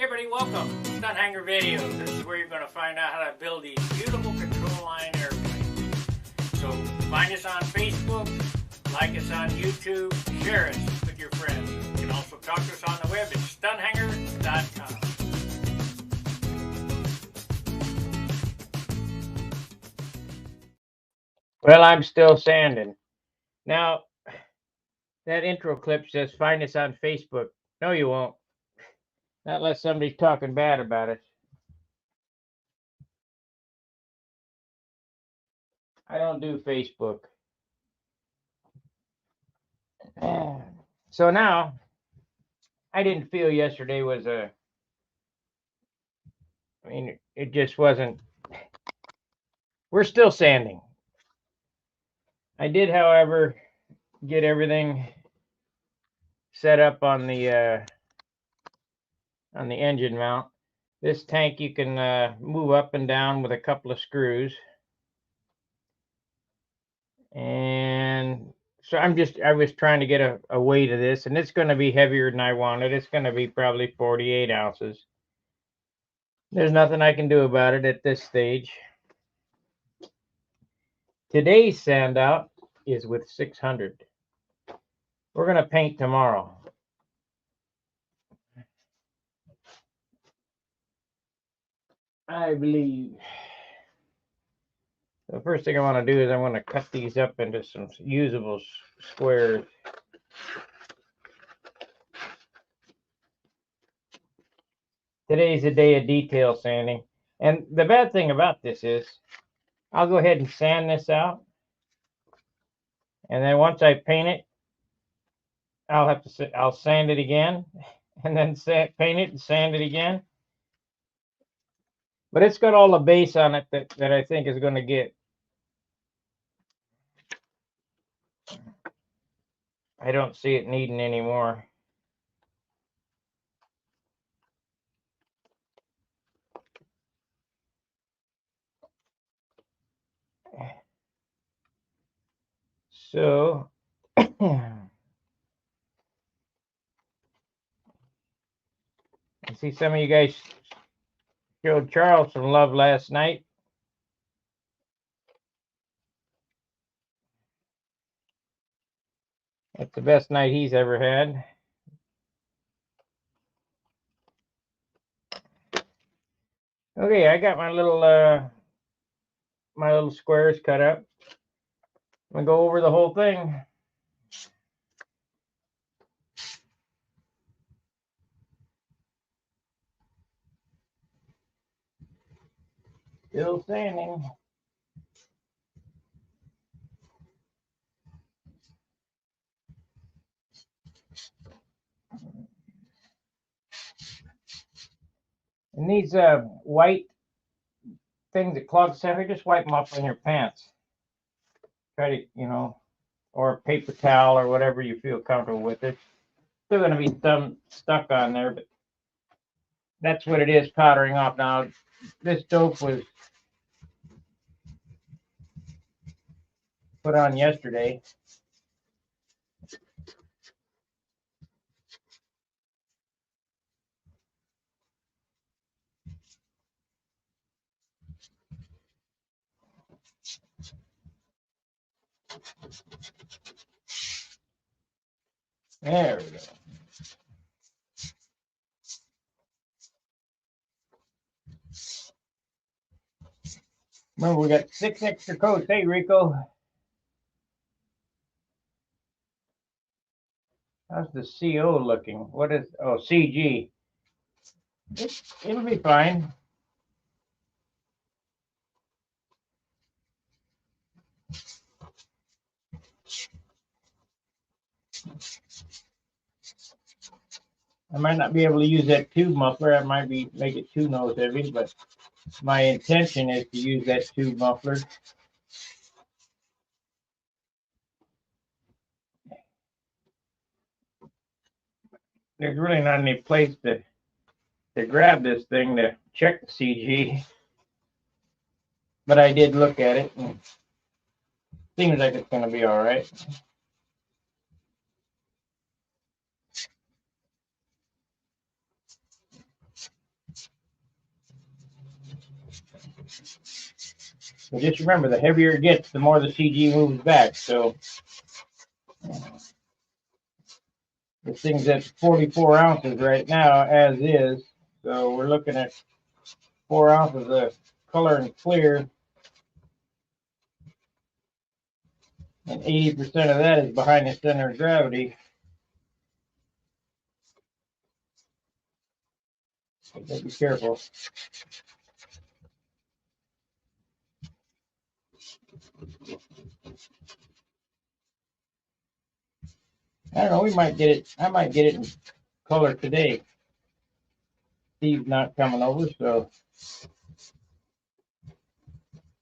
everybody, welcome to Stun Hanger Videos. This is where you're going to find out how to build these beautiful control line airplanes. So find us on Facebook, like us on YouTube, share us with your friends. You can also talk to us on the web at stunhanger.com. Well, I'm still sanding. Now, that intro clip says find us on Facebook. No, you won't. Not unless somebody's talking bad about us. I don't do Facebook. So now, I didn't feel yesterday was it just wasn't. We're still sanding. I did, however, get everything set up on the engine mount. This tank you can move up and down with a couple of screws. And so I was trying to get a weight of this, and it's going to be heavier than I wanted. It's going to be probably 48 ounces. There's nothing I can do about it at this stage. Today's sand out is with 600. We're going to paint tomorrow. I believe. The first thing I want to do is I want to cut these up into some usable squares. Today's the day of detail sanding. And the bad thing about this is I'll go ahead and sand this out. And then once I paint it, I'll sand it again, and then paint it and sand it again. But it's got all the base on it that I think is going to get. I don't see it needing any more. So I see some of you guys showed Charles some love last night. That's the best night he's ever had. Okay, I got my little squares cut up. I'm gonna go over the whole thing. Still sanding. And these white things that clog center, just wipe them up on your pants. Try to, or a paper towel or whatever you feel comfortable with. There's still going to be some stuck on there, but that's what it is, powdering off. Now, this dope was put on yesterday. There we go. Remember, we got 6 extra coats. Hey, Rico. How's the CO looking? What is, CG. It'll be fine. I might not be able to use that tube muffler. I might make it too nose heavy, but my intention is to use that tube muffler. There's really not any place to grab this thing to check the CG, but I did look at it, and seems like it's going to be all right. So just remember, the heavier it gets, the more the CG moves back. So this thing's at 44 ounces right now, as is. So we're looking at 4 ounces of color and clear. And 80% of that is behind the center of gravity. So be careful. I don't know, we might get it. I might get it in color today. Steve's not coming over, so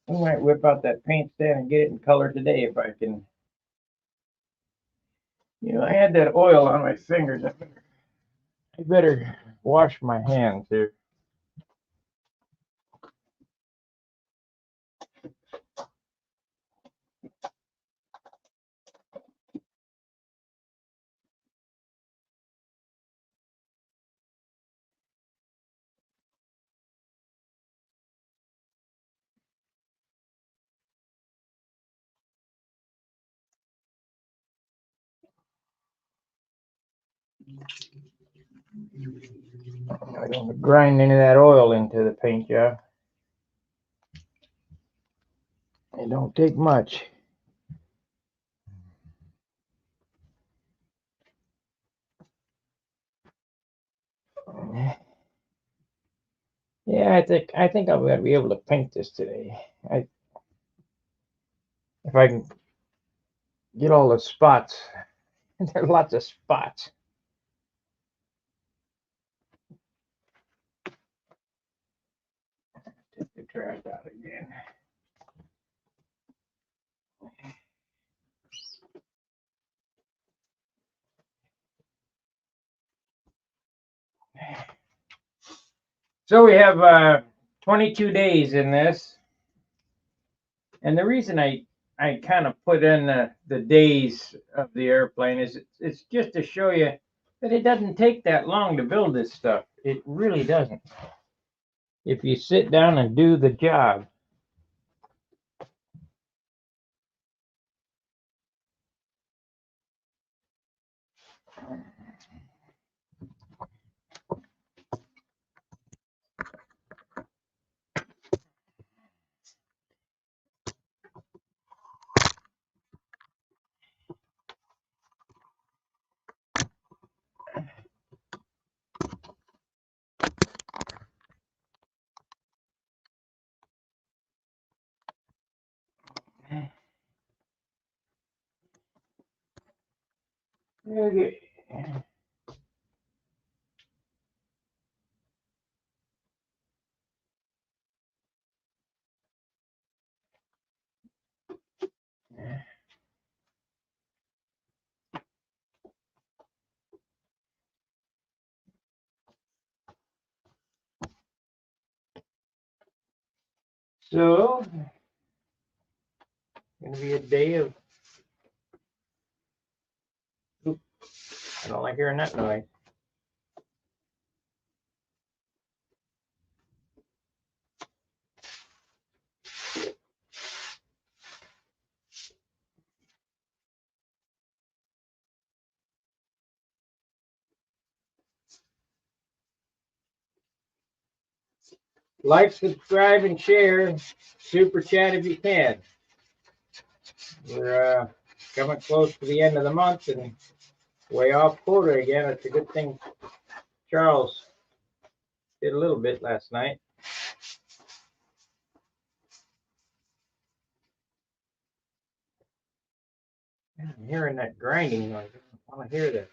we might whip out that paint stand and get it in color today if I can. You know, I had that oil on my fingers. I better wash my hands here. I don't grind any of that oil into the paint job. It don't take much. Yeah, I think I'm gonna be able to paint this today. If I can get all the spots. There are lots of spots. Take the trash out again. So we have 22 days in this. And the reason I kind of put in the days of the airplane is it's just to show you that it doesn't take that long to build this stuff. It really doesn't. If you sit down and do the job. Okay. So, gonna be a day of. Oop, I don't like hearing that noise. Like, subscribe, and share. Super chat if you can. We're coming close to the end of the month and way off quota again. It's a good thing Charles did a little bit last night. I'm hearing that grinding noise. I want to hear that.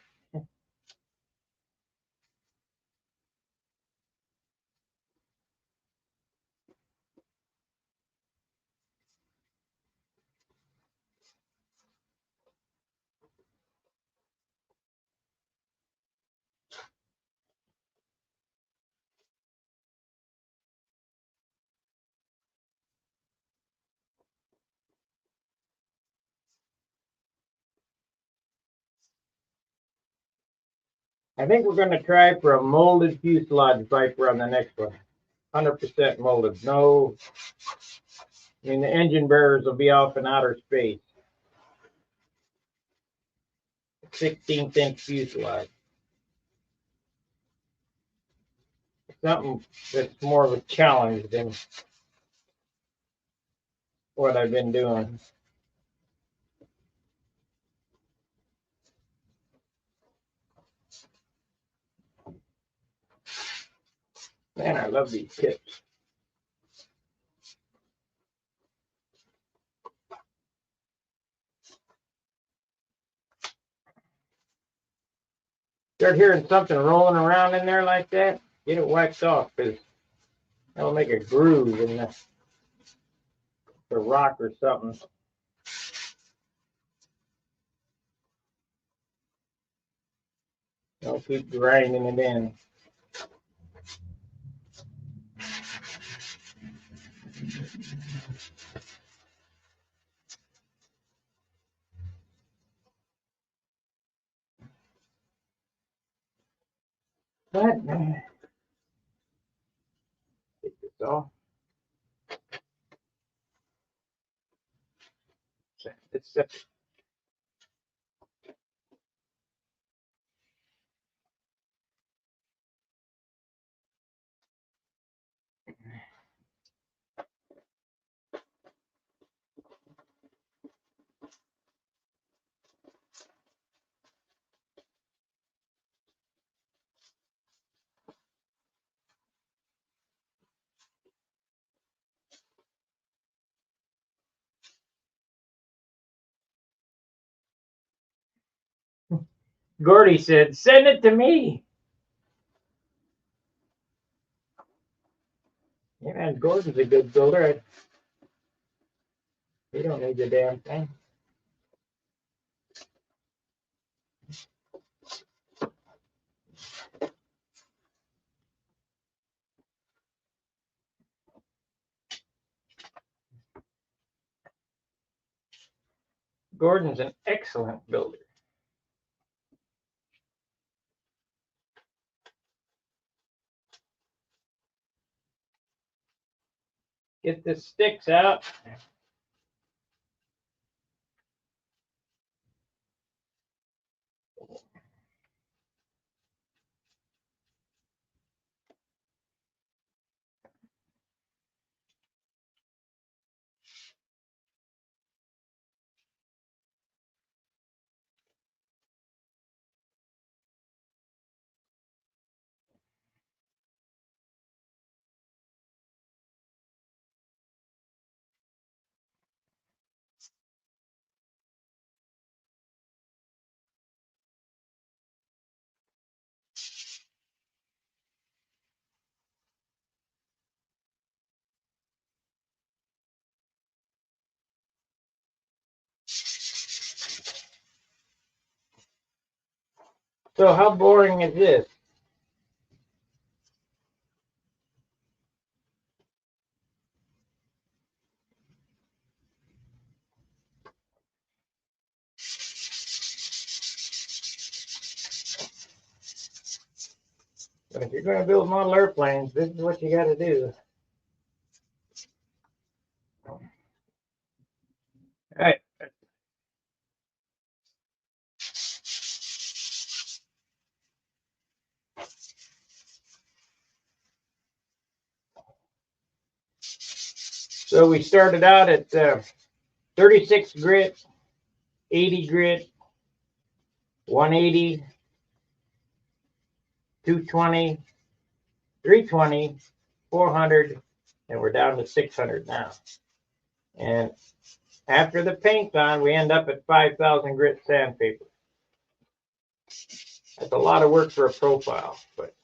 I think we're going to try for a molded fuselage viper on the next one. 100% molded. No, I mean, the engine bearers will be off in outer space. 16th inch fuselage. Something that's more of a challenge than what I've been doing. Man, I love these tips. Start hearing something rolling around in there like that, get it waxed off, because that'll make a groove in the rock or something. Don't keep grinding it in. But get this off. It's Gordy said, "Send it to me." Yeah, man, Gordon's a good builder. He don't need the damn thing. Gordon's an excellent builder. Get the sticks out. So how boring is this? But if you're going to build model airplanes, this is what you got to do. All right. So we started out at 36 grit, 80 grit, 180, 220, 320, 400, and we're down to 600 now. And after the paint's on, we end up at 5,000 grit sandpaper. That's a lot of work for a profile, but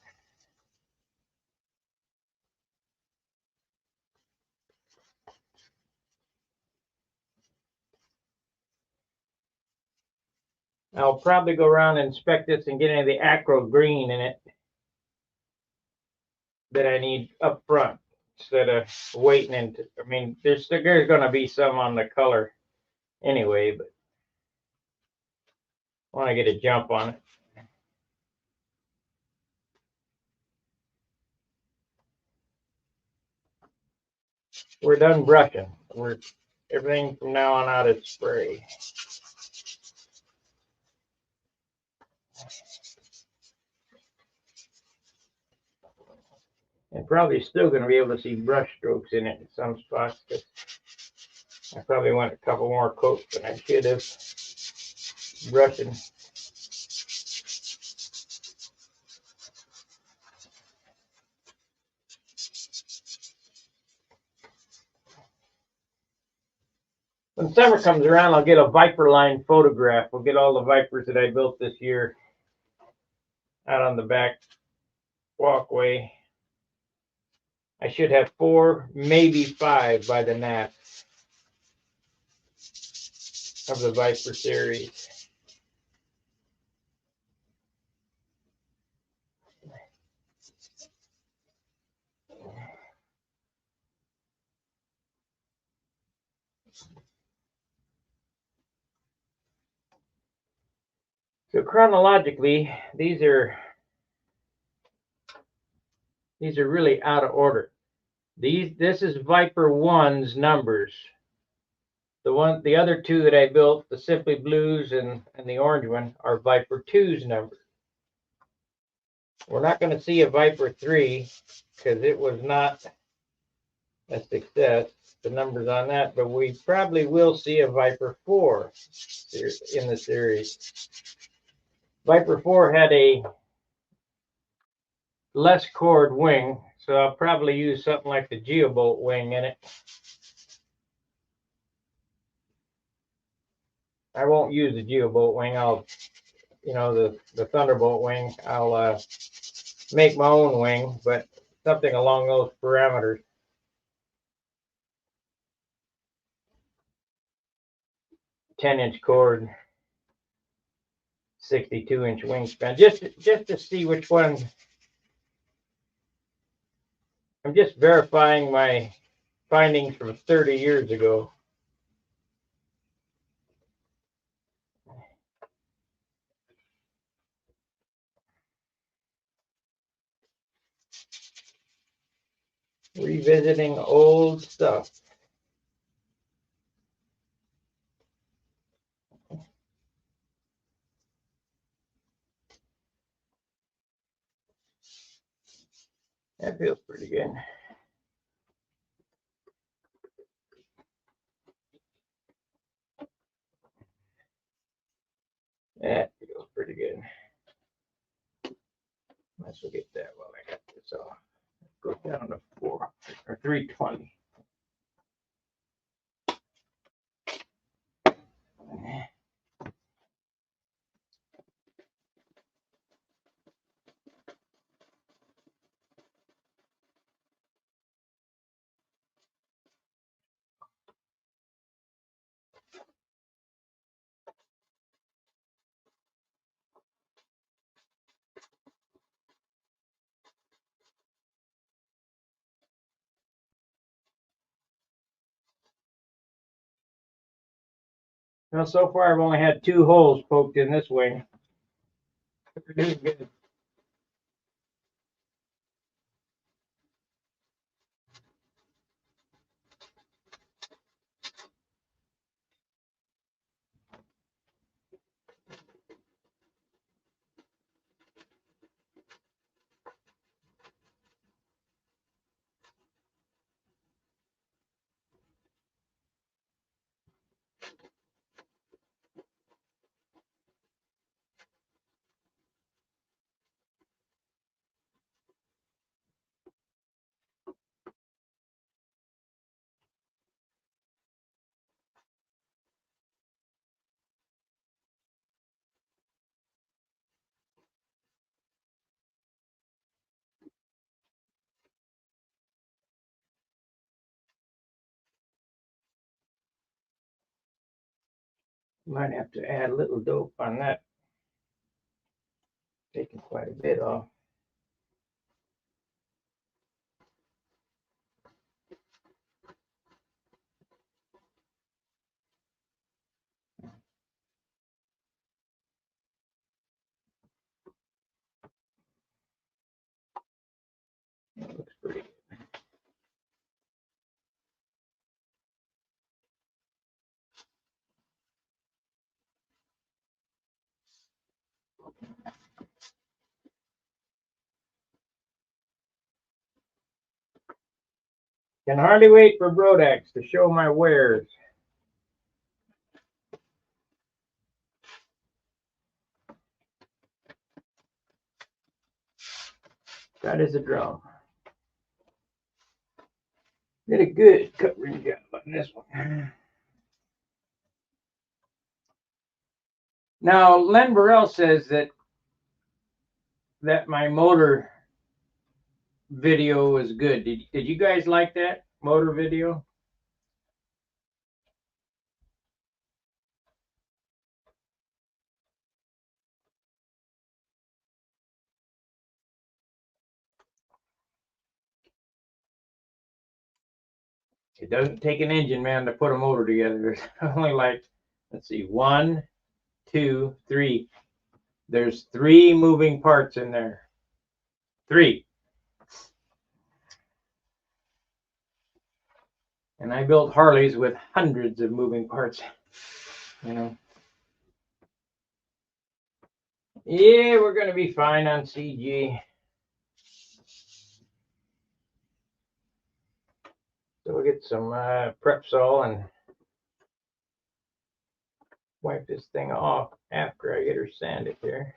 I'll probably go around and inspect this and get any of the acro green in it that I need up front instead of waiting into. I mean, there's going to be some on the color anyway, but I want to get a jump on it. we're done brushing. Everything from now on out is spray. And probably still going to be able to see brush strokes in it in some spots, because I probably went a couple more coats than I should have brushing. When summer comes around, I'll get a Viper line photograph. We'll get all the Vipers that I built this year out on the back walkway. I should have 4, maybe 5 by the nap of the Viper series. So chronologically, these are really out of order. This is Viper 1's numbers. The other two that I built, the Simply Blues and the orange one, are Viper 2's numbers. We're not going to see a Viper 3 because it was not a success, the numbers on that, but we probably will see a Viper 4 in the series. Viper 4 had a less chord wing, so I'll probably use something like the Geobolt wing in it. I won't use the Geobolt wing. I'll, the Thunderbolt wing. I'll make my own wing, but something along those parameters. 10-inch cord, 62-inch wingspan, just to see which one. I'm just verifying my findings from 30 years ago. Revisiting old stuff. That feels pretty good. That feels pretty good. Let's look at that while I got this off. Go down to 4 or 320. Well, so far I've only had 2 holes poked in this wing. We're doing good. Might have to add a little dope on that. Taking quite a bit off. That looks pretty good. Can hardly wait for Brodax to show my wares. That is a drum. Did a good covering job on this one. Now, Len Burrell says that my motor video was good. Did you guys like that motor video? It doesn't take an engine man to put a motor together. There's only like, let's see, 1, 2, 3. There's 3 moving parts in there. 3. And I built Harleys with hundreds of moving parts. You know. Yeah, we're gonna be fine on CG. So we'll get some Prep-Sol and wipe this thing off after I get her sanded here.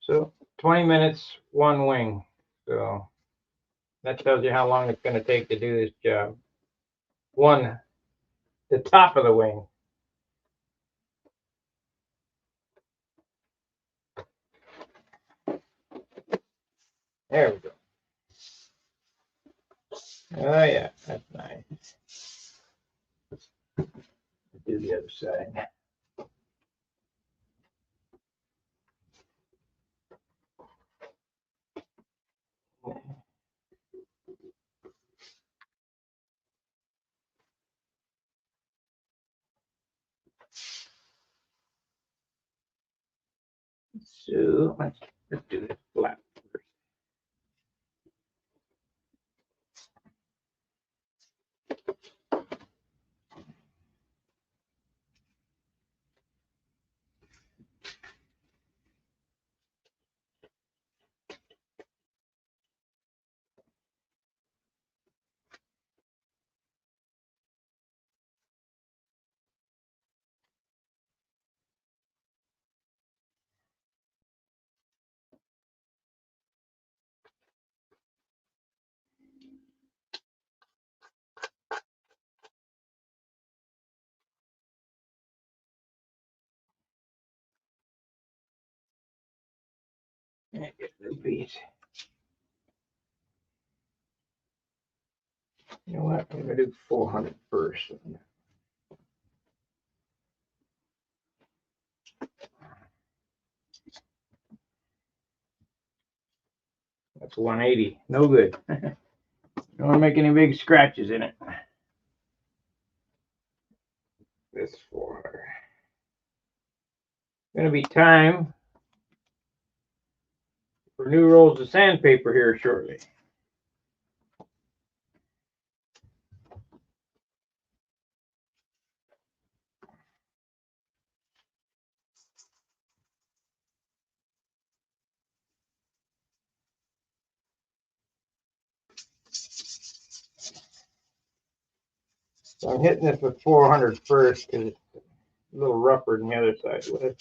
So 20 minutes, 1 wing. So that tells you how long it's going to take to do this job. The top of the wing. There we go. Oh yeah, that's nice. Do the other side. So let's do this flat first. And get the piece. You know what? I'm gonna do 400 first. That's 180. No good. Don't want to make any big scratches in it. This 400. Gonna be time for new rolls of sandpaper here shortly. So I'm hitting this with 400 first because it's a little rougher than the other side was.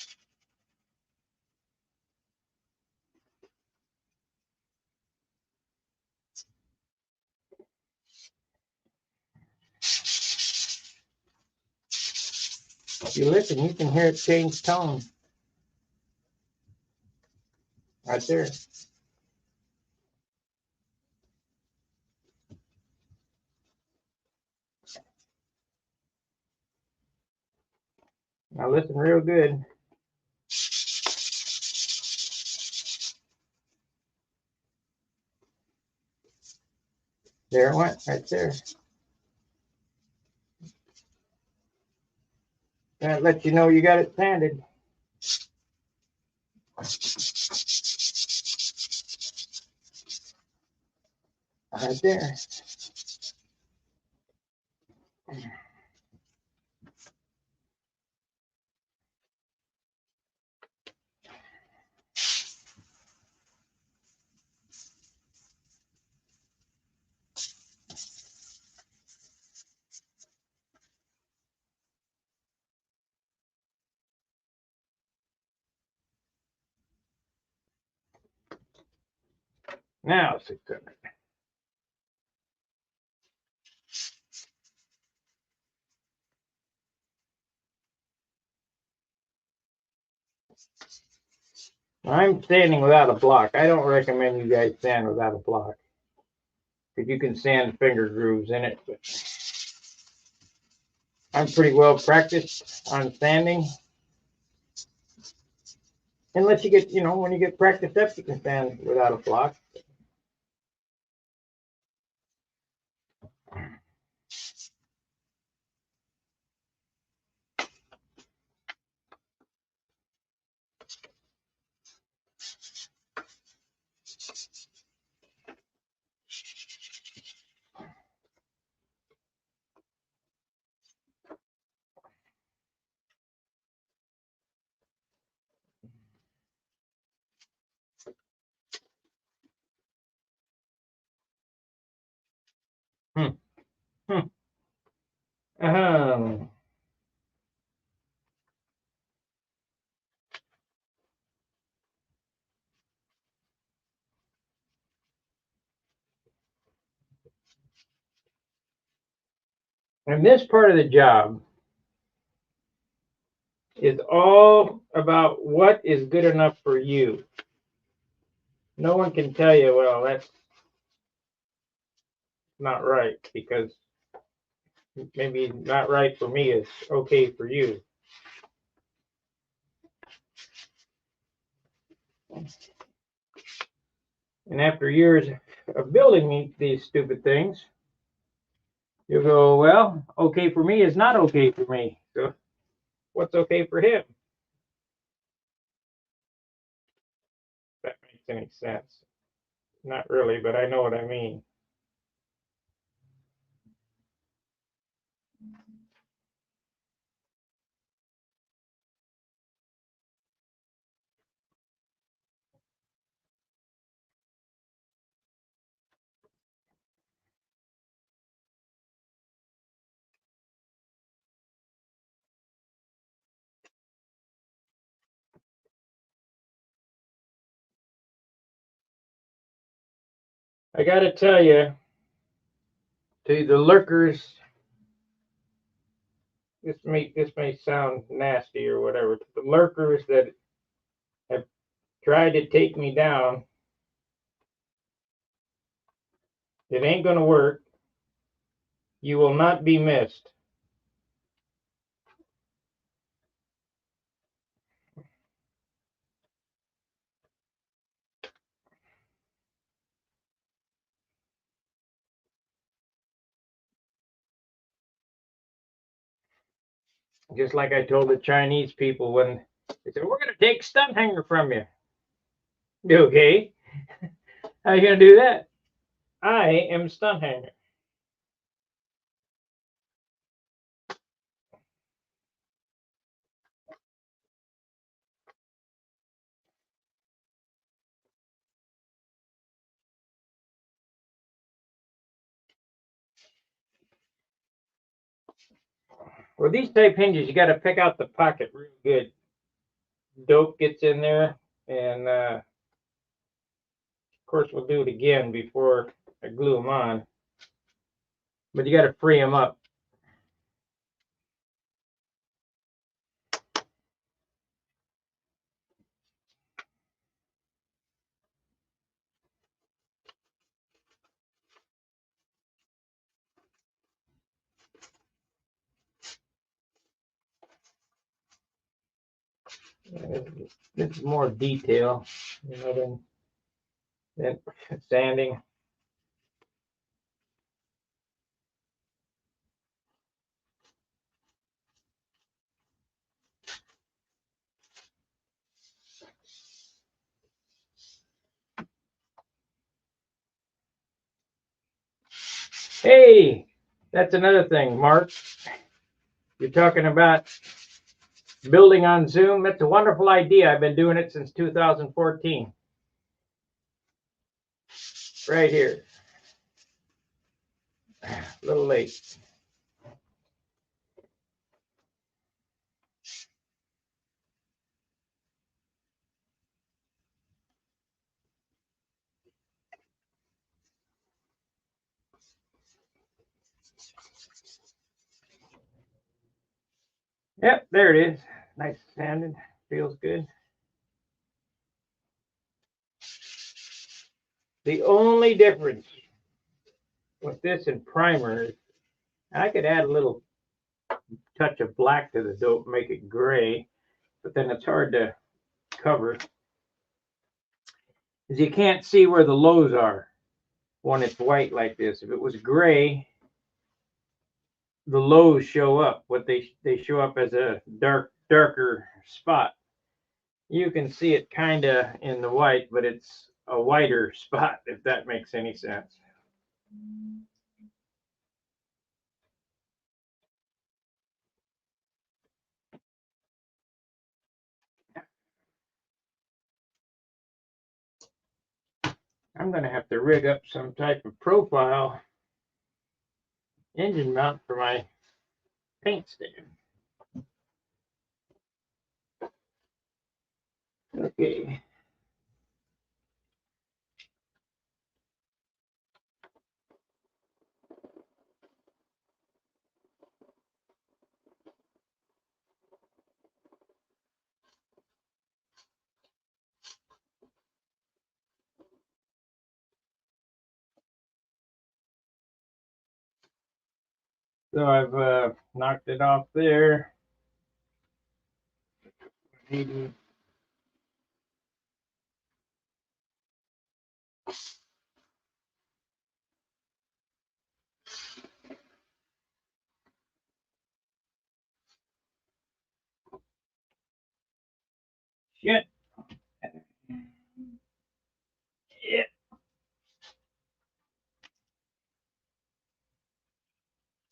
If you listen, you can hear it change tone. Right there. Now listen real good. There it went, right there. That lets you know you got it sanded. Right there. Now 600. I'm sanding without a block. I don't recommend you guys sand without a block, because you can sand finger grooves in it. But I'm pretty well practiced on sanding. Unless you get, when you get practiced up, you can sand without a block. Hmm. Hmm. Um, and this part of the job is all about what is good enough for you. No one can tell you, well, that's not right, because maybe not right for me is okay for you. And after years of building these stupid things, you go, well, okay for me is not okay for me. So what's okay for him? If that makes any sense. Not really, but I know what I mean. I got to tell you, to the lurkers, this may sound nasty or whatever. To the lurkers that have tried to take me down, it ain't going to work. You will not be missed. Just like I told the Chinese people when they said, we're going to take stunt hanger from you. Okay. How are you going to do that? I am stunt hanger. Well, these type hinges, you got to pick out the pocket real good. Dope gets in there, and of course we'll do it again before I glue them on. But you got to free them up. It's more detail, than sanding. Hey, that's another thing, Mark. You're talking about building on Zoom. That's a wonderful idea. I've been doing it since 2014. Right here. A little late. Yep, there it is. Nice sanded. Feels good. The only difference with this and primer is I could add a little touch of black to the dope, make it gray, but then it's hard to cover. Is you can't see where the lows are when it's white like this. If it was gray, the lows show up. What they show up as a darker spot. You can see it kind of in the white, but it's a whiter spot, if that makes any sense. I'm going to have to rig up some type of profile engine mount for my paint stand. Okay. So I've knocked it off there. Maybe. Shit. Yeah.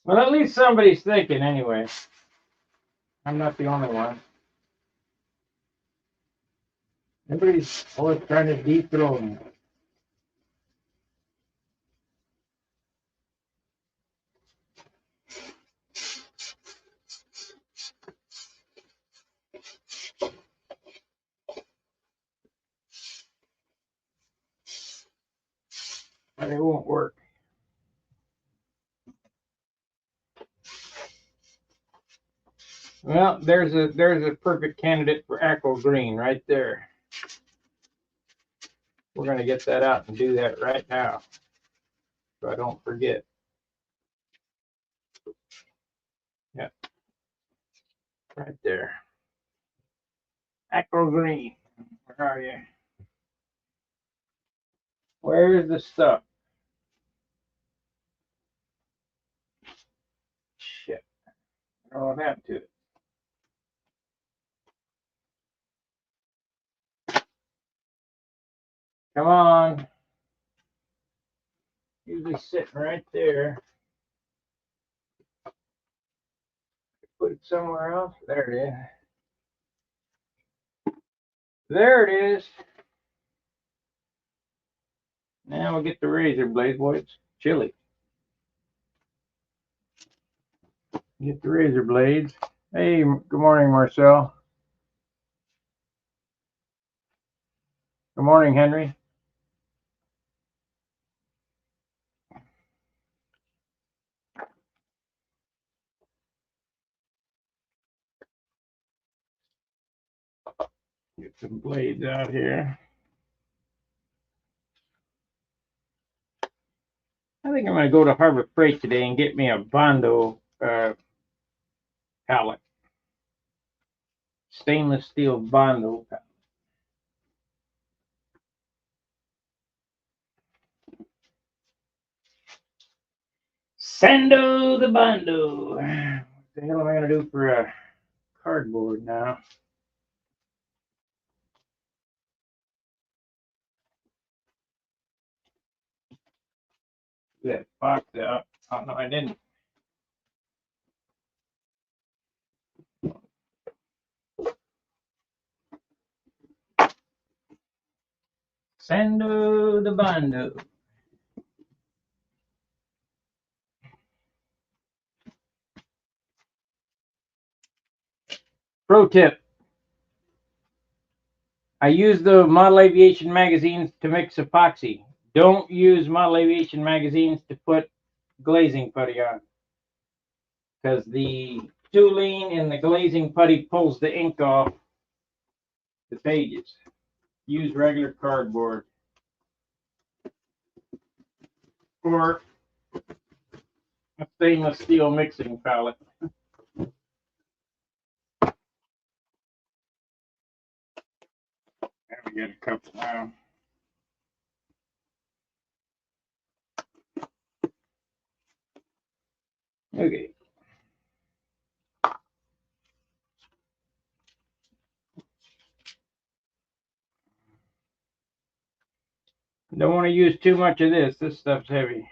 Well, at least somebody's thinking anyway. I'm not the only one. Everybody's always trying to dethrone me. But it won't work. Well, there's a perfect candidate for aqua green right there. We're going to get that out and do that right now, so I don't forget. Yeah, right there. Aqua green. Where are you? Where's the stuff? Shit. I don't know what happened to it. Come on. Usually sitting right there. Put it somewhere else. There it is. There it is. Now we'll get the razor blade. Boy, it's chilly. Get the razor blades. Hey, good morning, Marcel. Good morning, Henry. Get some blades out here. I think I'm going to go to Harbor Freight today and get me a Bondo pallet. Stainless steel Bondo pallet. Sando the Bondo. What the hell am I going to do for a cardboard now? That box out. Oh, no, I didn't. Sando the Bondo. Pro tip. I use the Model Aviation magazines to mix epoxy. Don't use Model Aviation magazines to put glazing putty on, because the too lean and the glazing putty pulls the ink off the pages. Use regular cardboard. Or a stainless steel mixing palette. There we get a couple now. Okay. Don't want to use too much of this. This stuff's heavy.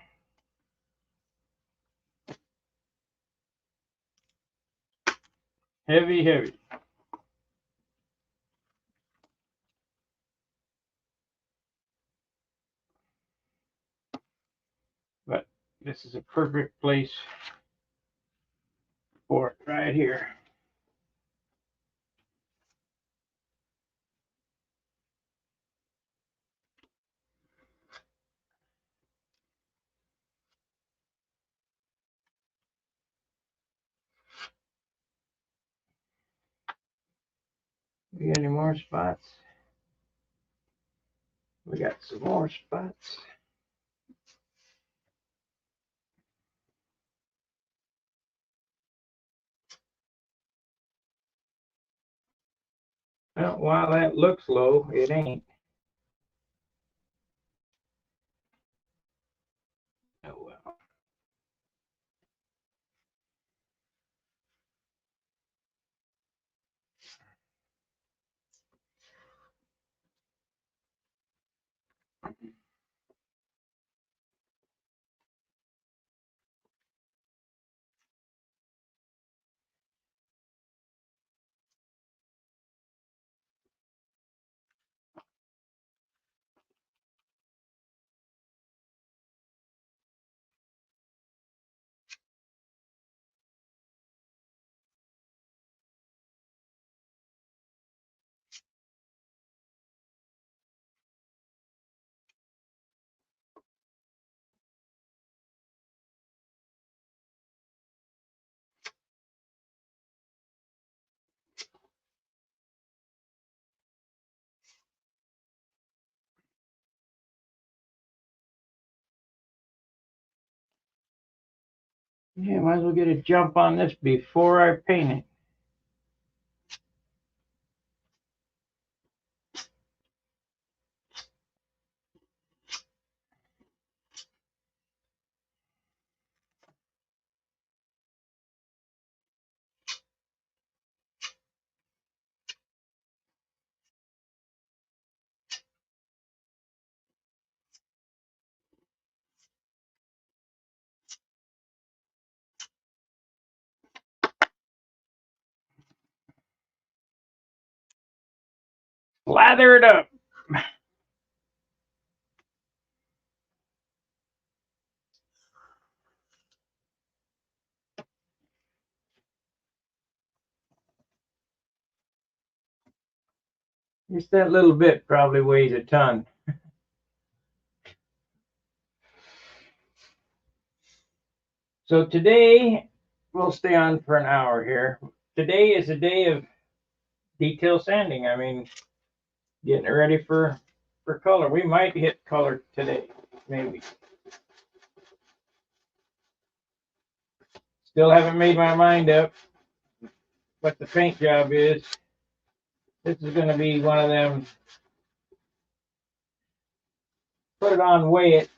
Heavy, heavy. But this is a perfect place for it right here. We got any more spots? We got some more spots. Well, while that looks low, it ain't. Oh well. Yeah, might as well get a jump on this before I paint it. Lather it up. Just that little bit probably weighs a ton. So today, we'll stay on for an hour here. Today is a day of detail sanding. I mean, getting it ready for color. We might hit color today, maybe. Still haven't made my mind up what the paint job is. This is going to be one of them, put it on, weigh it,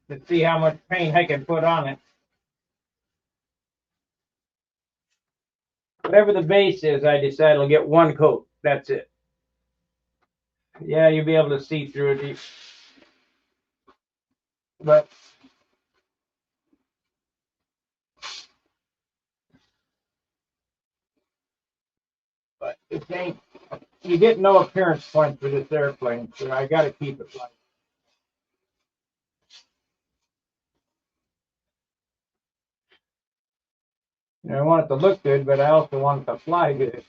to see how much paint I can put on it. Whatever the base is, I decide I'll get one coat. That's it. Yeah, you'll be able to see through it. But it ain't, you get no appearance point for this airplane, so I got to keep it light. You know, I want it to look good, but I also want it to fly good.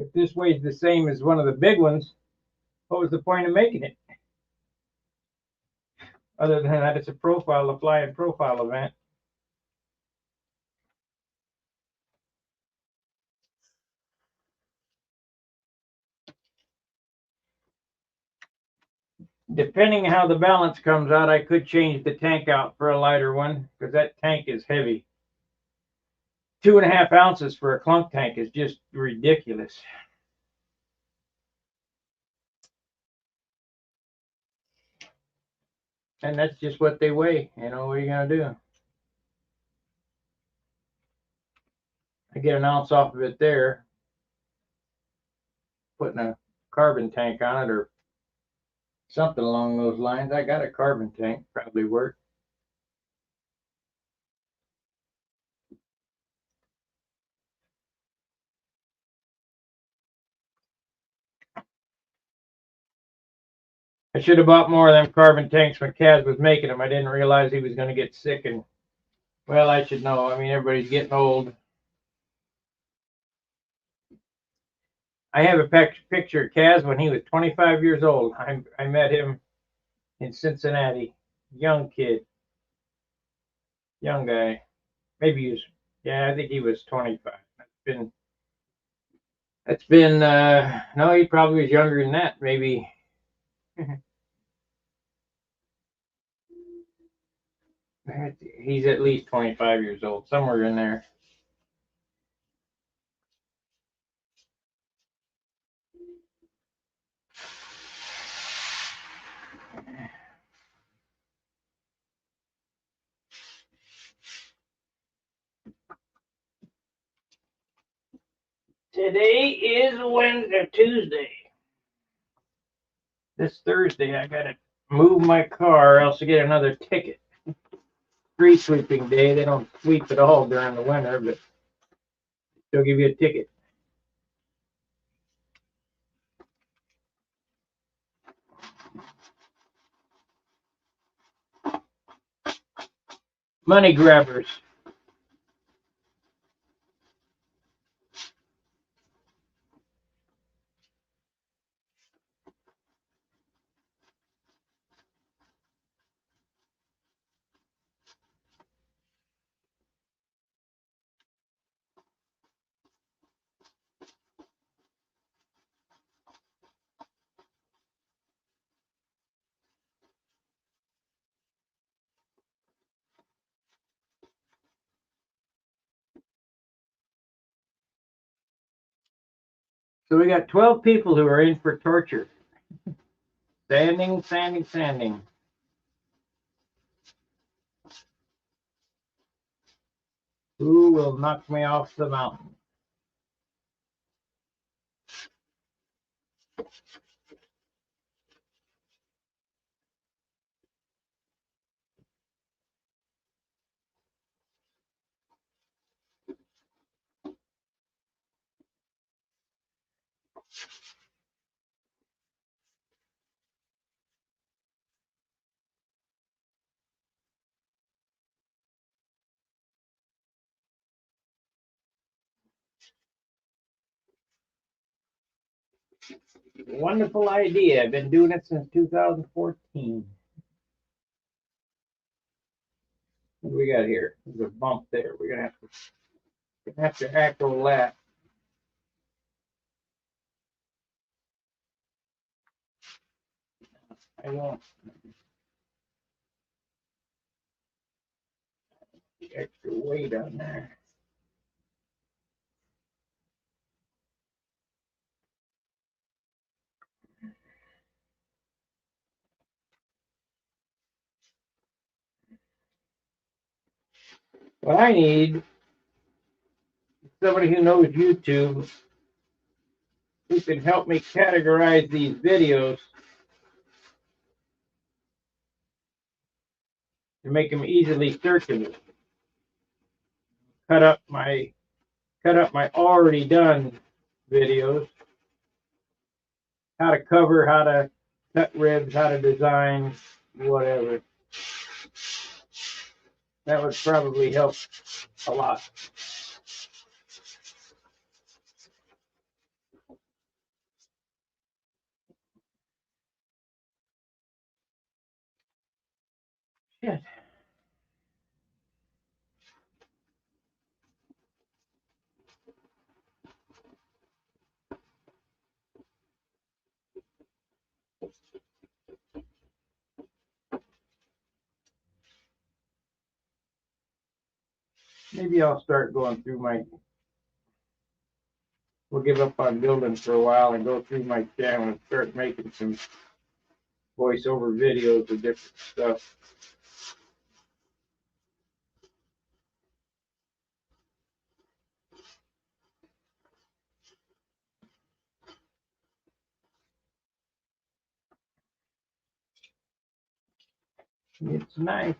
If this weighs the same as one of the big ones, what was the point of making it? Other than that, it's a fly and profile event. Depending on how the balance comes out, I could change the tank out for a lighter one, because that tank is heavy. 2.5 ounces for a clunk tank is just ridiculous. And that's just what they weigh. You know, what are you going to do? I get an ounce off of it there, putting a carbon tank on it or something along those lines. I got a carbon tank, probably work. I should have bought more of them carbon tanks when Kaz was making them. I didn't realize he was going to get sick, and well, I should know. I mean, everybody's getting old. I have a picture of Kaz when he was 25 years old. I met him in Cincinnati. Young kid. Young guy. Maybe he was, yeah, I think he was 25. No, he probably was younger than that, maybe. He's at least 25 years old, somewhere in there. Today is Tuesday. This Thursday, I gotta move my car, or else I get another ticket. Street sweeping day. They don't sweep at all during the winter, but they'll give you a ticket. Money grabbers. So we got 12 people who are in for torture. Sanding. Who will knock me off the mountain? Wonderful idea. I've been doing it since 2014. What do we got here? There's a bump there. We're gonna have to acro that. I won't. Extra weight on there. What I need is somebody who knows YouTube who can help me categorize these videos to make them easily searchable. Cut up my already done videos. How to cover, how to cut ribs, how to design, whatever. That would probably help a lot. Shit. Maybe I'll start going through my, we'll give up on building for a while and go through my channel and start making some voiceover videos of different stuff. It's nice.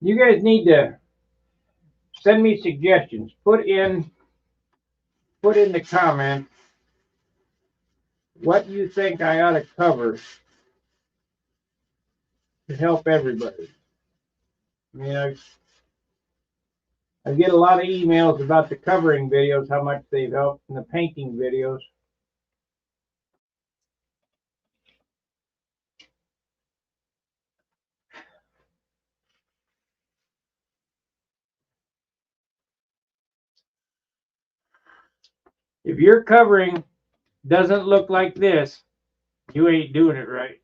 You guys need to send me suggestions. Put in the comments what you think I ought to cover to help everybody. I mean, I get a lot of emails about the covering videos, how much they've helped, and the painting videos. If your covering doesn't look like this, you ain't doing it right.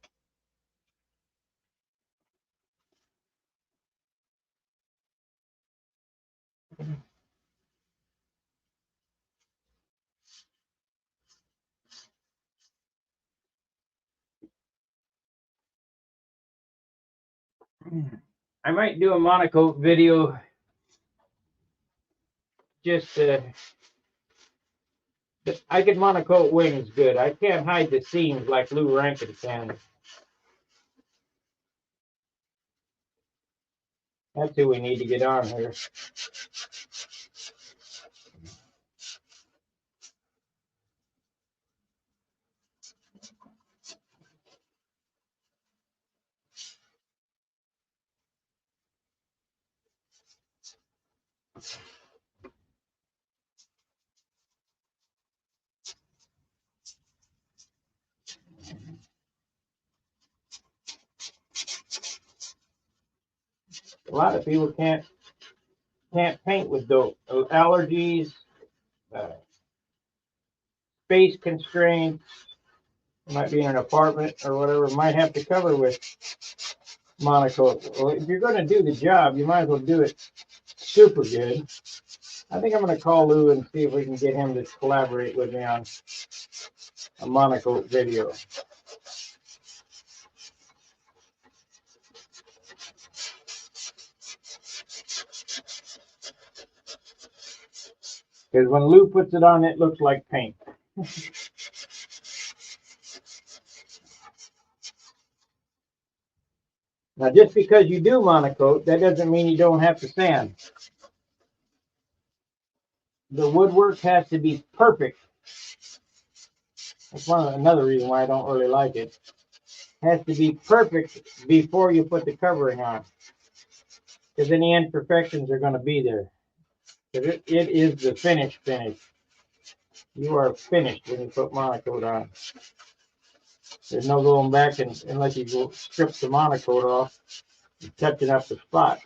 I might do a monocoat video just I can monocoat wings good. I can't hide the seams like Lou Rankin can. That's who we need to get on here. A lot of people can't paint with dope. Allergies, space constraints, might be in an apartment or whatever, might have to cover with monocoat. Well, if you're going to do the job, you might as well do it super good. I think I'm going to call Lou and see if we can get him to collaborate with me on a monocoat video. Because when Lou puts it on, it looks like paint. Now, just because you do monocoat, that doesn't mean you don't have to sand. The woodwork has to be perfect. That's another reason why I don't really like it. It has to be perfect before you put the covering on. Because any imperfections are going to be there. Because it is the finish. You are finished when you put monocoat on. There's no going back unless you go strip the monocoat off and touching up the spot.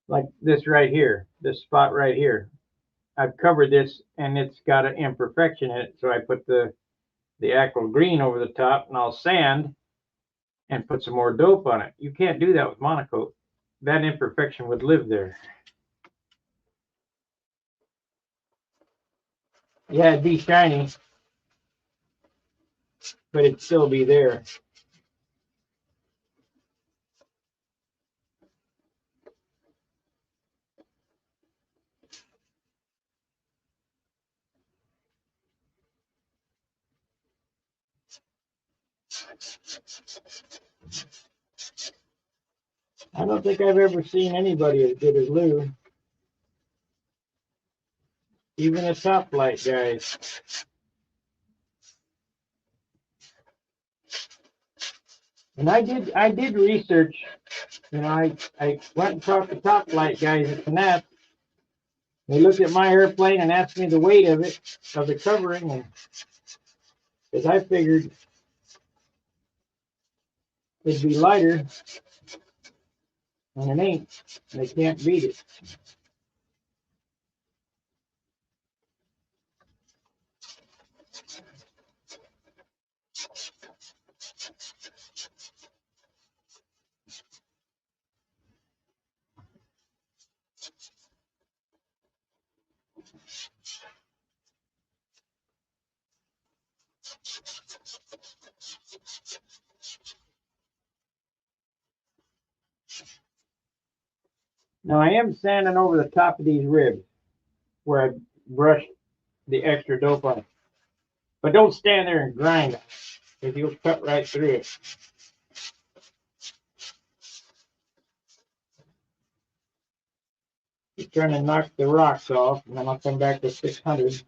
Like this right here, this spot right here. I've covered this and it's got an imperfection in it, so I put the aqua green over the top and I'll sand and put some more dope on it. You can't do that with monocoat. That imperfection would live there. Yeah, it'd be shiny, but it'd still be there. I don't think I've ever seen anybody as good as Lou. Even the top light guys. And I did research. You know, I went and talked to top light guys at Knapp. They looked at my airplane and asked me the weight of it, of the covering, and because I figured it'd be lighter, and it ain't. They can't beat it. Now I am sanding over the top of these ribs where I brushed the extra dope on. But don't stand there and grind it, because you'll cut right through it. Just trying to knock the rocks off, and then I'll come back to 600.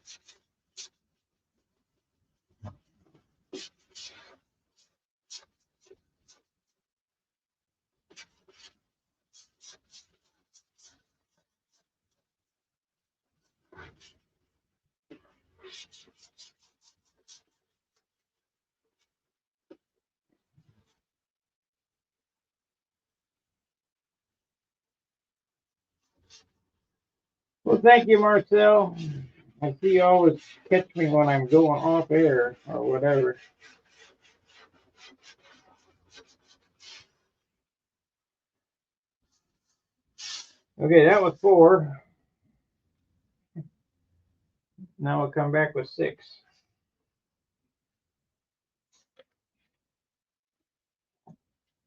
Well, thank you, Marcel. I see you always catch me when I'm going off air or whatever. Okay, that was 4. Now we'll come back with 6.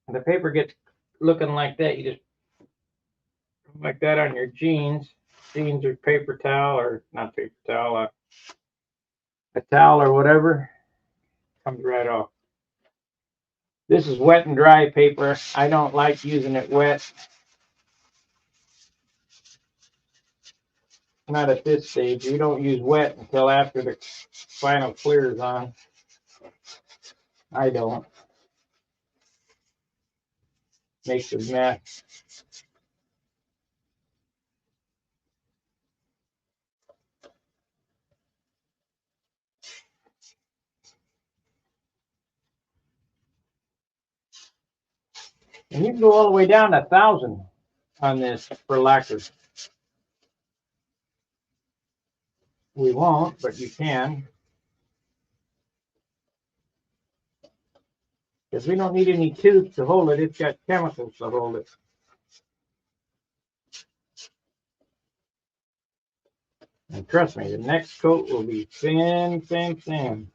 And the paper gets looking like that. You just like that on your jeans. Jeans or paper towel, or not paper towel, a towel or whatever. Comes right off. This is wet and dry paper. I don't like using it wet. Not at this stage. You don't use wet until after the final clear is on. I don't. Makes a mess. And you can go all the way down to 1,000 on this for lacquer. We won't, but you can. Because we don't need any tubes to hold it. It's got chemicals to hold it. And trust me, the next coat will be thin, thin, thin.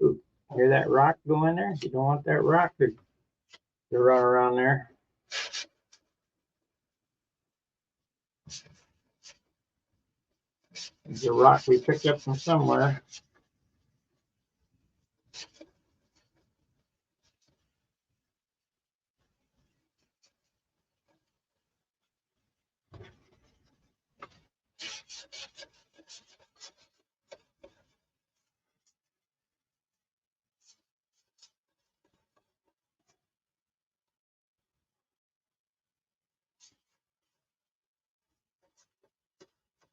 Ooh, hear that rock go in there? You don't want that rock to run around there. It's a rock we picked up from somewhere.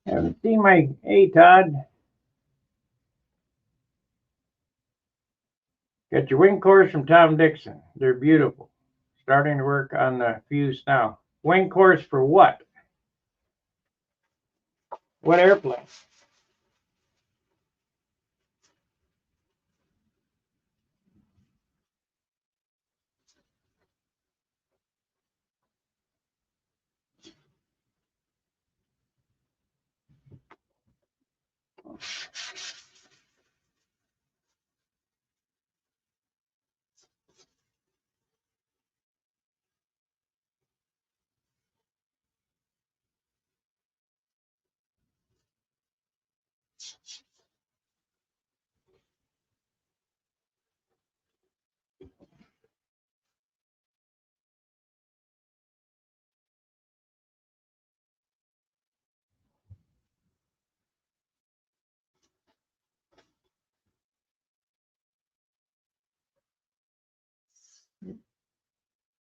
Haven't seen my Todd. Got your wing cores from Tom Dixon. They're beautiful. Starting to work on the fuse now. Wing cores for what? What airplane?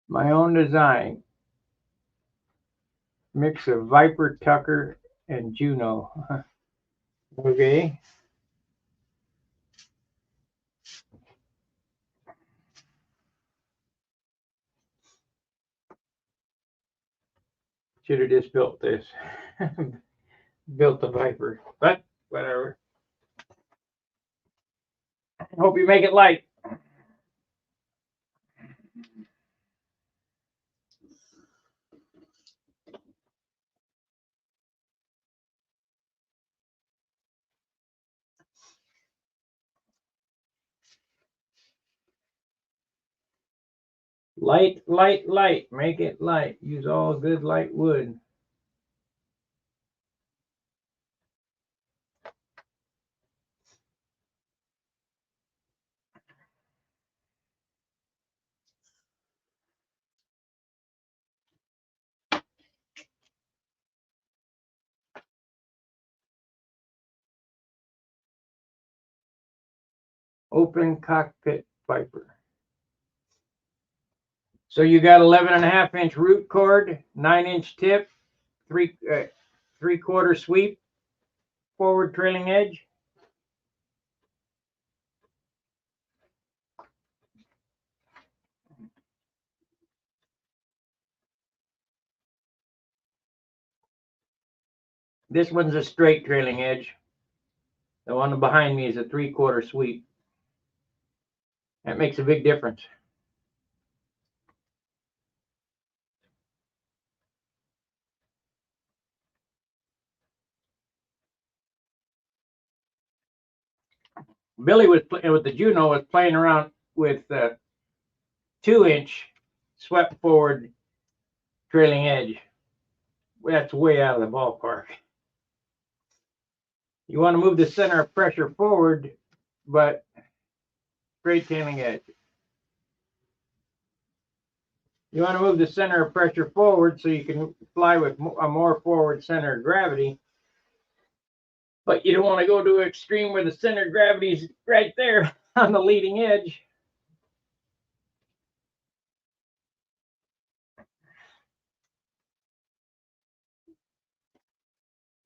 My own design. Mix of Viper, Tucker, and Juno. Okay. Should have just built this. Built the Viper, but whatever. Hope you make it light. Light, light, light. Make it light. Use all good light wood. Open cockpit Viper. So you got 11.5-inch root cord, 9-inch tip, 3/4 sweep, forward trailing edge. This one's a straight trailing edge. The one behind me is a 3/4 sweep. That makes a big difference. Billy was with the Juno was playing around with 2-inch swept forward trailing edge. That's way out of the ballpark. You want to move the center of pressure forward, but straight trailing edge. You want to move the center of pressure forward so you can fly with a more forward center of gravity. But you don't want to go to an extreme where the center of gravity is right there on the leading edge.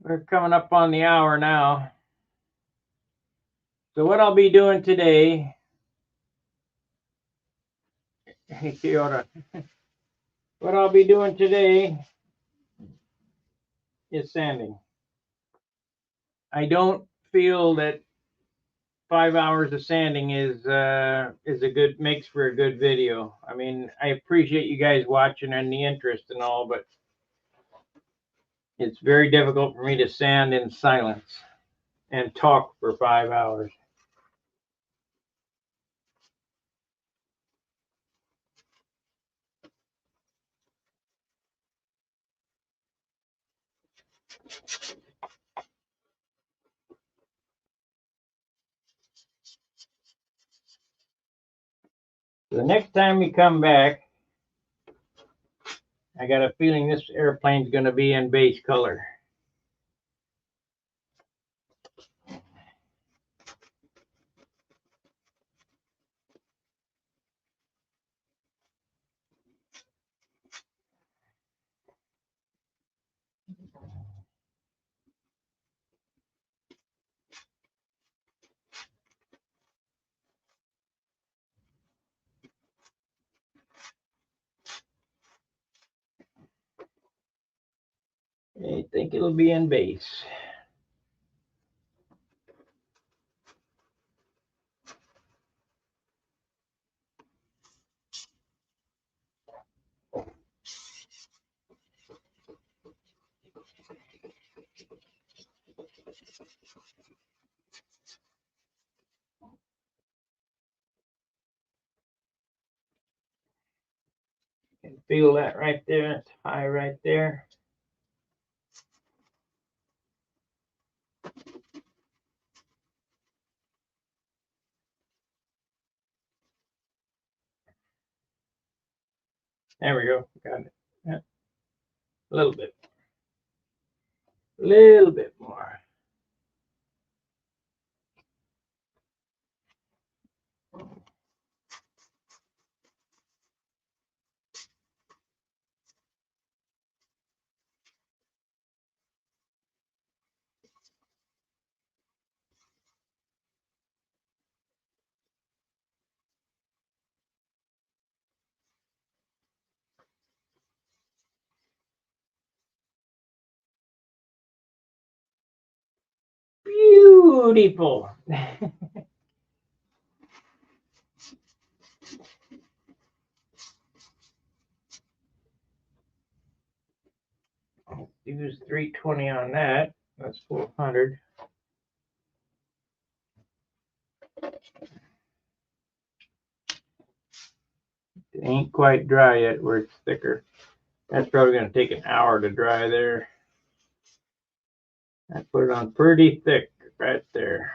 We're coming up on the hour now. So what I'll be doing today, hey Kyoto, what I'll be doing today is sanding. I don't feel that 5 hours of sanding is a good makes for a good video. I mean, I appreciate you guys watching and the interest and all, but it's very difficult for me to sand in silence and talk for 5 hours. The next time we come back, I got a feeling this airplane's going to be in base color. I think it'll be in base. You can feel that right there. It's high right there. There we go. Got it. Yeah. A little bit. A little bit more. Beautiful. Use 320 on that. That's 400. It ain't quite dry yet where it's thicker. That's probably going to take an hour to dry there. I put it on pretty thick right there.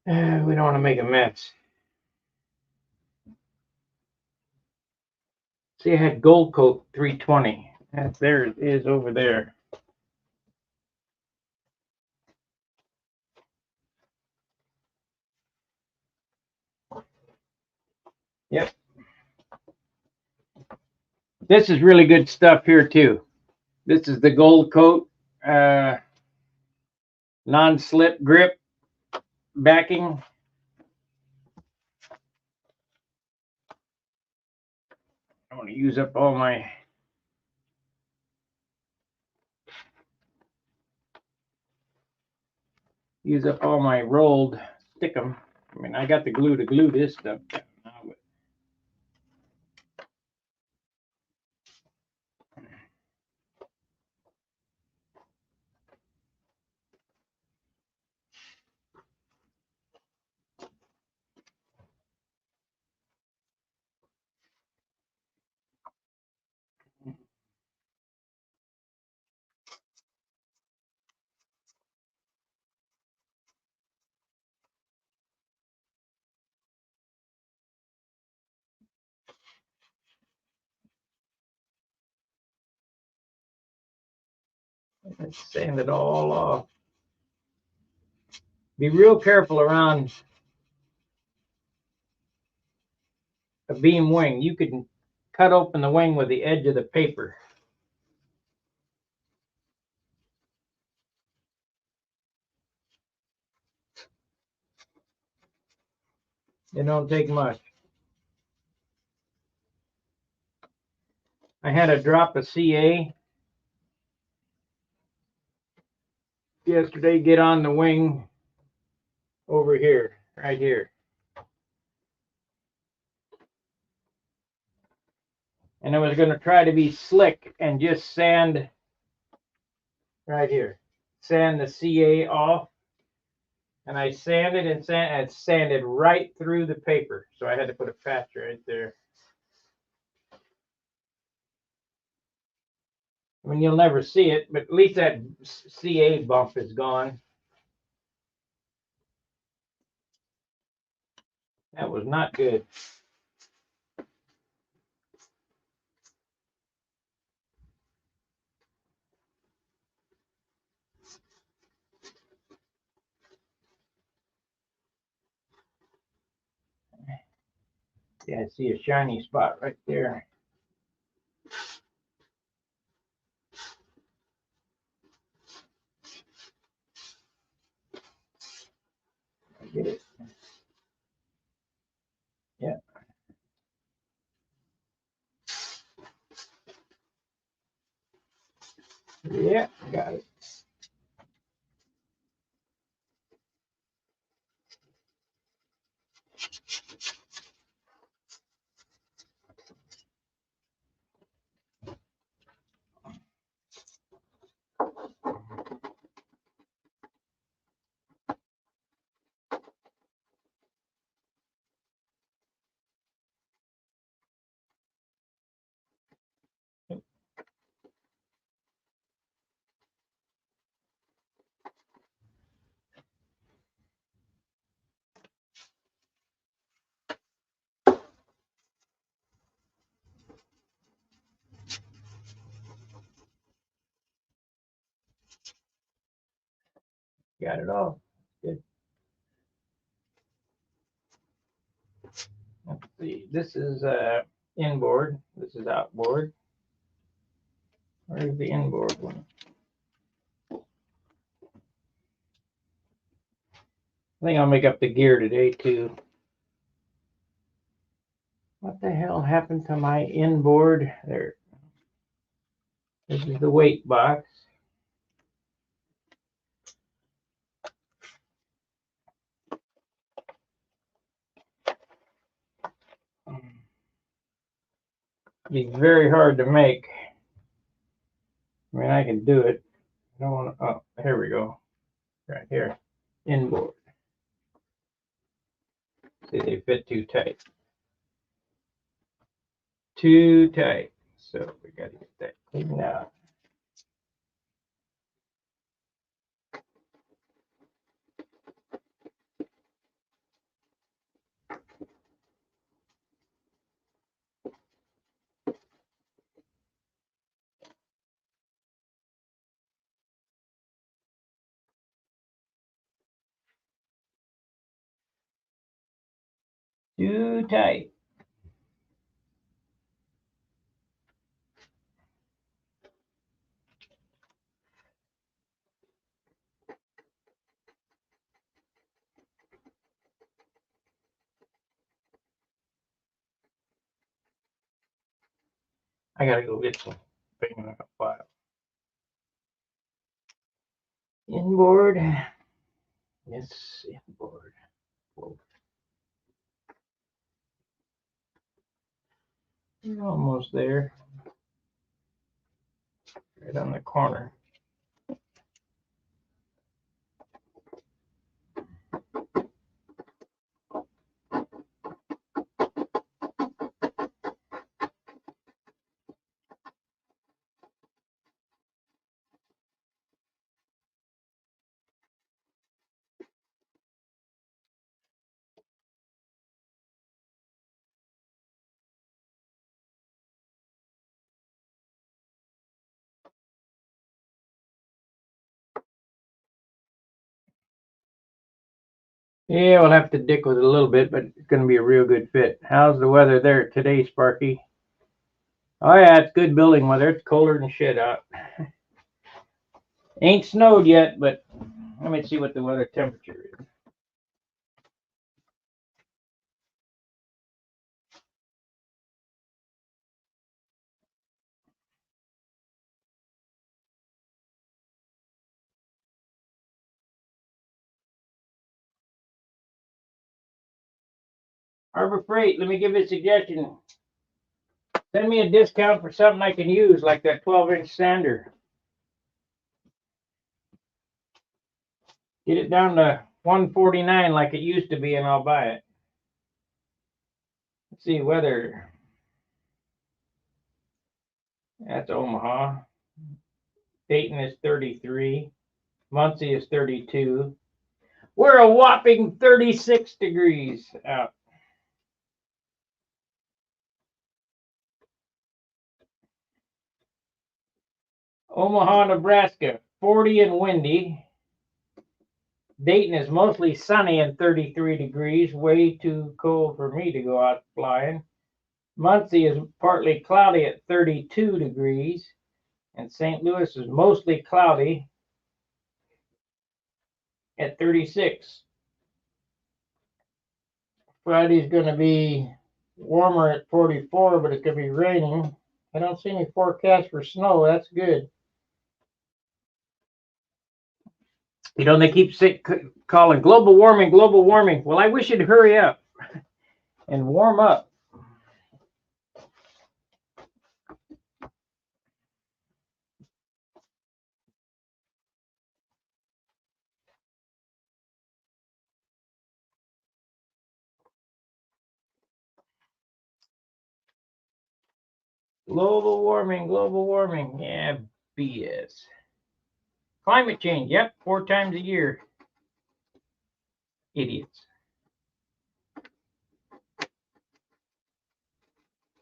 We don't want to make a mess. See, I had Gold Coat 320. That's there it is over there. Yep. This is really good stuff here too. This is the Gold Coat non-slip grip backing. I want to use up all my rolled stickum. I mean, I got the glue to glue this stuff down now, but let's sand it all off. Be real careful around a beam wing. You can cut open the wing with the edge of the paper. It don't take much. I had a drop of CA yesterday get on the wing over here, right here. And I was going to try to be slick and just sand right here. Sand the CA off. And I sanded and sanded right through the paper. So I had to put a patch right there. I mean, you'll never see it, but at least that CA bump is gone. That was not good. Yeah, I see a shiny spot right there. I get it. Yeah. Yeah, got it. Got it all. Good. Let's see. This is inboard. This is outboard. Where's the inboard one? I think I'll make up the gear today too. What the hell happened to my inboard? There. This is the weight box. Be very hard to make. I mean, I can do it. I don't want to. Oh, here we go. Right here. Inboard. See, they fit too tight. Too tight. So we got to get that cleaned out. Too tight. I gotta go get some thing in a file. Inboard. Yes, inboard. Whoa. We're almost there. Right on the corner. Yeah, we'll have to dick with it a little bit, but it's going to be a real good fit. How's the weather there today, Sparky? Oh, yeah, it's good building weather. It's colder than shit out. Ain't snowed yet, but let me see what the weather temperature is. Harbor Freight, let me give you a suggestion. Send me a discount for something I can use, like that 12-inch sander. Get it down to $149 like it used to be, and I'll buy it. Let's see, weather. That's Omaha. Dayton is 33. Muncie is 32. We're a whopping 36 degrees out. Omaha, Nebraska, 40 and windy. Dayton is mostly sunny and 33 degrees, way too cold for me to go out flying. Muncie is partly cloudy at 32 degrees, and St. Louis is mostly cloudy at 36. Friday's going to be warmer at 44, but it's going to be raining. I don't see any forecast for snow. That's good. You know, they keep calling global warming, global warming. Well, I wish it'd hurry up and warm up. Global warming. Yeah, BS. Climate change. Yep, 4 times a year. Idiots.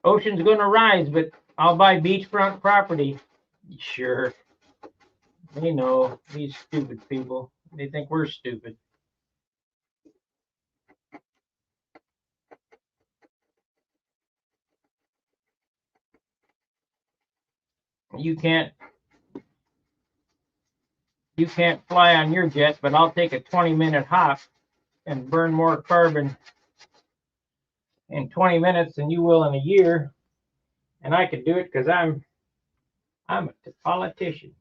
Ocean's going to rise, but I'll buy beachfront property. Sure. They know, these stupid people. They think we're stupid. You can't fly on your jet, but I'll take a 20-minute hop and burn more carbon in 20 minutes than you will in a year. And I can do it because I'm a politician.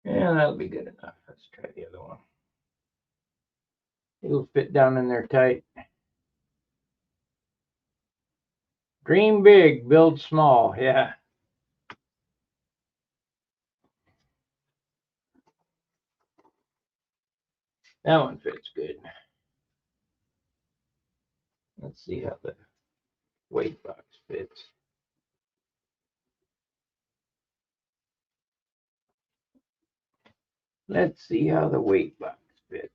Yeah, that'll be good enough. Let's try the other one. It'll fit down in there tight. Dream big, build small. Yeah. That one fits good. Let's see how the weight box fits. Let's see how the weight box fits.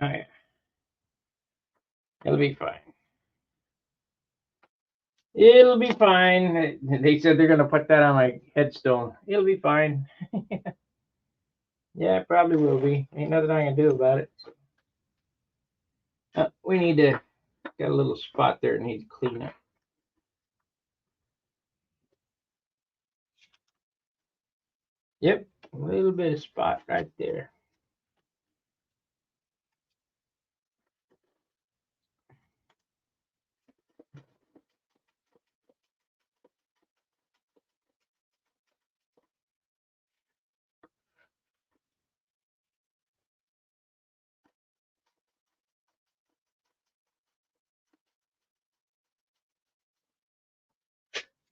Oh, yeah. It'll be fine. It'll be fine. They said they're going to put that on my headstone. It'll be fine. Yeah, it probably will be. Ain't nothing I can do about it. We need to, got a little spot there that needs to clean up. Yep, a little bit of spot right there.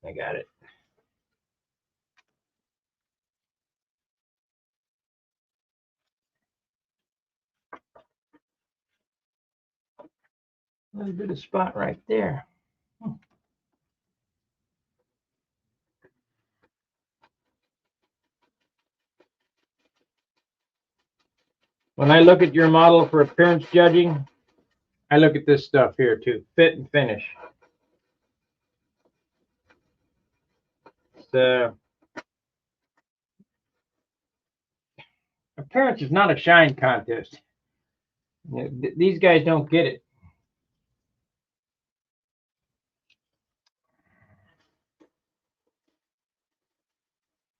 I got it. A little bit of spot right there. When I look at your model for appearance judging, I look at this stuff here too, fit and finish. The appearance is not a shine contest. These guys don't get it.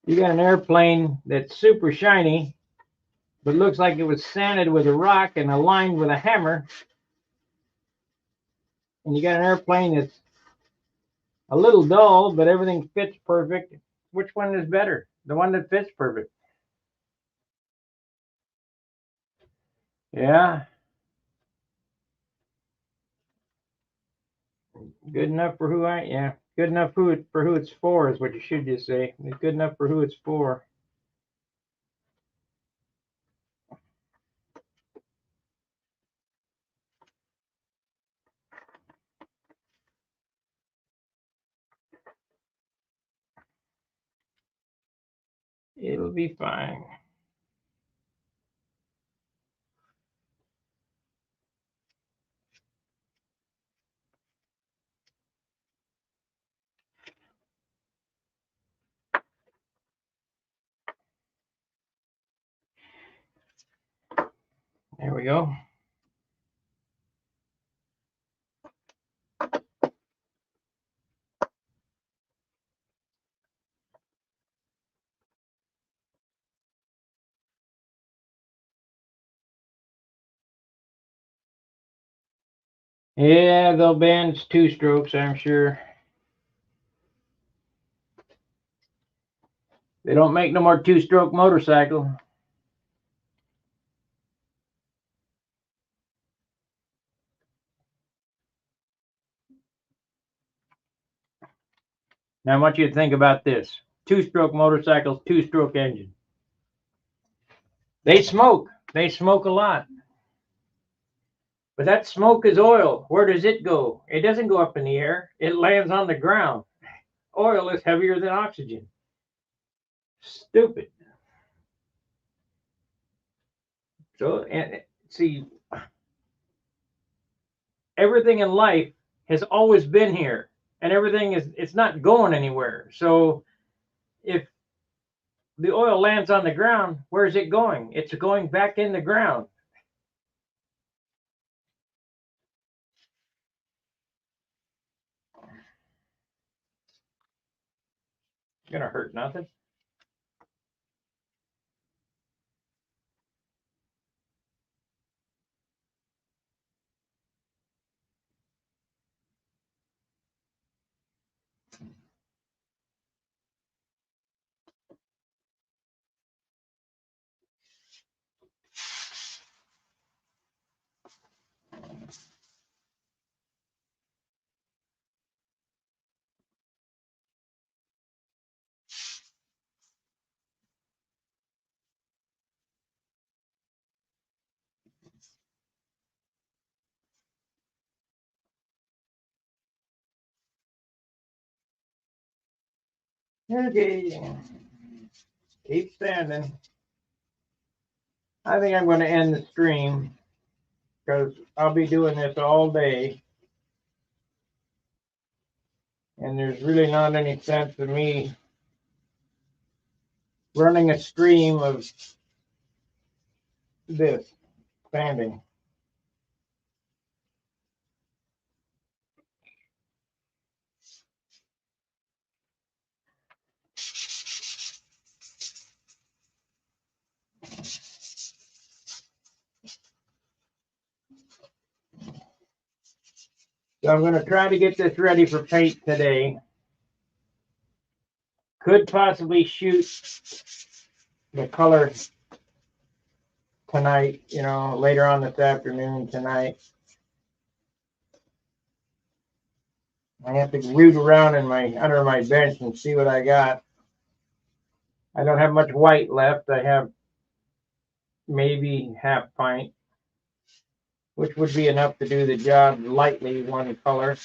You got an airplane that's super shiny, but looks like it was sanded with a rock and aligned with a hammer. And you got an airplane that's a little dull, but everything fits perfect. Which one is better? The one that fits perfect. Yeah. Good enough for who I, yeah. Good enough for who it's for is what you should just say. It's good enough for who it's for. It'll be fine. There we go. Yeah, they'll ban 2-strokes, I'm sure. They don't make no more 2-stroke motorcycle. Now I want you to think about this. 2-stroke motorcycles, 2-stroke engine. They smoke. They smoke a lot. But that smoke is oil. Where does it go? It doesn't go up in the air. It lands on the ground. Oil is heavier than oxygen. Stupid. So, and see, everything in life has always been here, and everything it's not going anywhere. So, if the oil lands on the ground, where is it going? It's going back in the ground. It's gonna hurt nothing. Okay, keep standing. I think I'm going to end the stream because I'll be doing this all day, and there's really not any sense of me running a stream of this standing. So I'm going to try to get this ready for paint today. Could possibly shoot the color tonight, later on this afternoon tonight. I have to root around under my bench and see what I got. I don't have much white left. I have maybe half pint, which would be enough to do the job lightly, one color,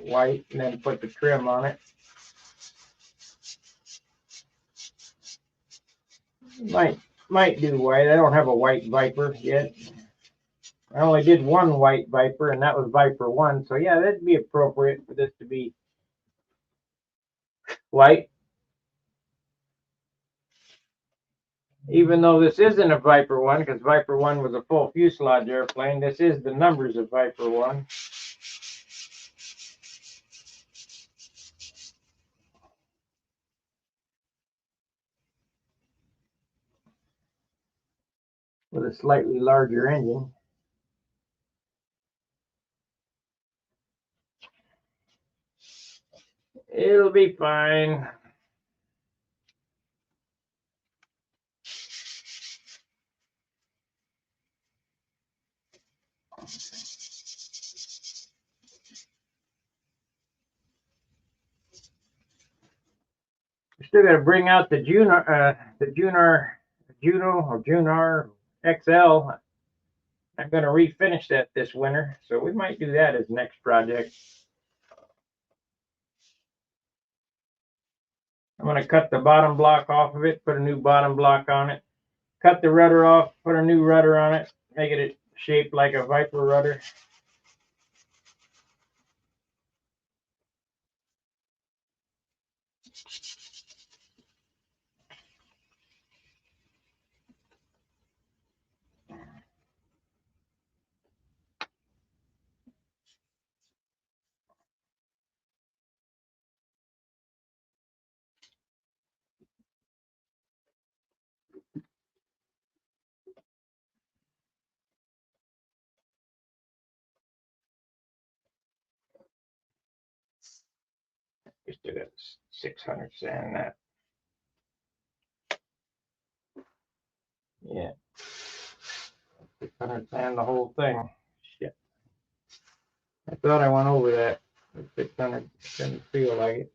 white, and then put the trim on it. Might do white. I don't have a white Viper yet. I only did one white Viper, and that was Viper 1. So yeah, that'd be appropriate for this to be white. Even though this isn't a Viper 1, because Viper 1 was a full fuselage airplane, this is the numbers of Viper 1. With a slightly larger engine. It'll be fine. We're still got to bring out the Juno or Junar XL. I'm going to refinish that this winter, so we might do that as next project. I'm going to cut the bottom block off of it, put a new bottom block on it, cut the rudder off, put a new rudder on it, make it shaped like a Viper rudder. it at 600 sand that. Yeah. 600 sand the whole thing. Shit. I thought I went over that. 600 didn't feel like it.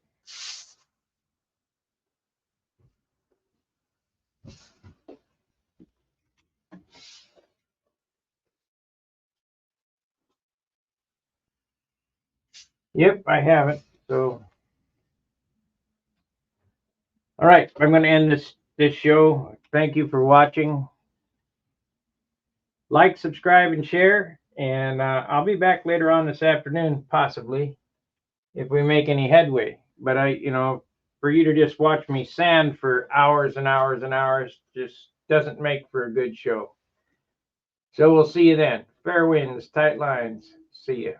Yep, I have it. So, all right, I'm going to end this show. Thank you for watching. Like, subscribe, and share. And I'll be back later on this afternoon, possibly, if we make any headway. But for you to just watch me sand for hours and hours and hours just doesn't make for a good show. So we'll see you then. Fair winds, tight lines. See ya.